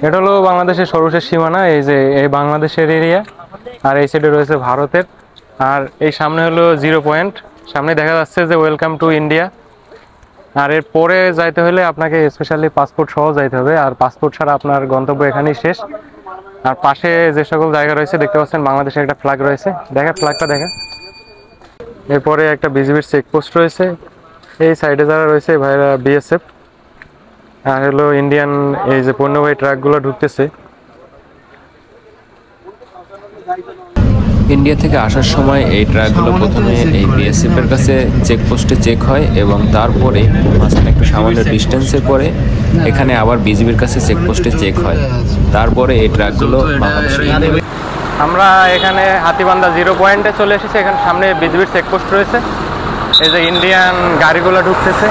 এটা হলো বাংলাদেশের সর্বশেষ সীমানা, এই যে এই বাংলাদেশের এরিয়া, আর এই সাইডে রয়েছে ভারতের। আর এই সামনে হলো 0 পয়েন্ট, সামনে দেখা যাচ্ছে যে ওয়েলকাম টু ইন্ডিয়া। আর এর পরে যাইতে হলে আপনাকে স্পেশালি পাসপোর্ট সহ যাইতে হবে, আর পাসপোর্ট ছাড়া আপনার গন্তব্য এখানেই শেষ। আর পাশে যে সকল জায়গা রয়েছে দেখতে পাচ্ছেন, বাংলাদেশের একটা ফ্ল্যাগ রয়েছে, দেখা ফ্ল্যাগটা দেখা। এরপরে একটা বিজিবির চেকপোস্ট রয়েছে, এই সাইডে যারা রয়েছে ভাইরা বিএসএফ। আর হলো ইন্ডিয়ান এই যে পণ্যবাহী ট্রাকগুলো ঢুকতেছে। ইন্ডিয়া থেকে আসার সময় এই ট্রাকগুলো প্রথমে এই বিএসএফ এর কাছে চেকপোস্টে চেক হয় এবং তারপরে মাঝখানে একটু সামান্য ডিস্টেন্সের পরে এখানে আবার বিজিবির কাছে চেকপোস্টে চেক হয়, তারপরে এই ট্রাকগুলো বাংলাদেশে। আমরা এখানে হাতিবান্ধা 0 পয়েন্টে চলে এসেছি, এখানে সামনে বিজিবির চেকপোস্ট রয়েছে। এই যে ইন্ডিয়ান গাড়িগুলো ঢুকতেছে,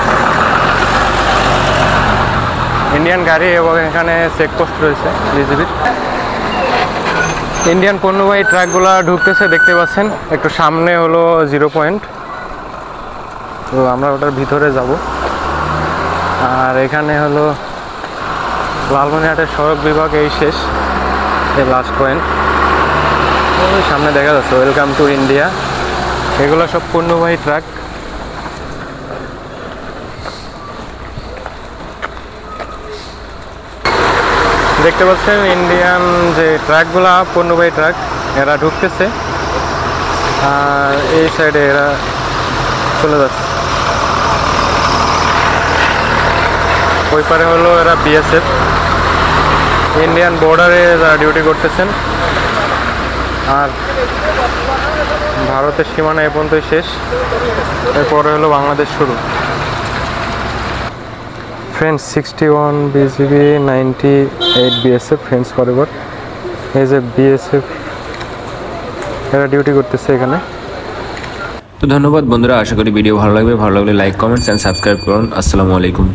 ইন্ডিয়ান গাড়ি, এবং এখানে চেকপোস্ট রয়েছে বিজিবির। ইন্ডিয়ান পণ্যবাহী ট্রাকগুলো ঢুকতেছে দেখতে পাচ্ছেন, একটু সামনে হলো 0 পয়েন্ট, তো আমরা ওটার ভিতরে যাব। আর এখানে হলো লালমনিরহাটের সড়ক বিভাগ, এই শেষ, এই লাস্ট পয়েন্ট। ওই সামনে দেখা যাচ্ছে ওয়েলকাম টু ইন্ডিয়া, এগুলো সব পণ্যবাহী ট্রাক। দেখতে পাচ্ছেন ইন্ডিয়ান যে ট্রাকগুলা পণ্যবাহী ট্রাক, এরা ঢুকতেছে, আর এই সাইডে এরা চলে যাচ্ছে। ওই পারে হলো এরা বিএসএফ, ইন্ডিয়ান বর্ডারে যারা ডিউটি করতেছেন। আর ভারতের সীমানা এ পর্যন্তই শেষ, এরপরে হলো বাংলাদেশ শুরু। Friends 61 BGB 98 BSF, friends forever. এই যে বিএসএফ এরা ডিউটি করতেছে এখানে। তো ধন্যবাদ বন্ধুরা, আশা করি ভিডিও ভালো লাগবে। ভালো লাগলে লাইক, কমেন্টস এন্ড সাবস্ক্রাইব করুন। আসসালামু আলাইকুম।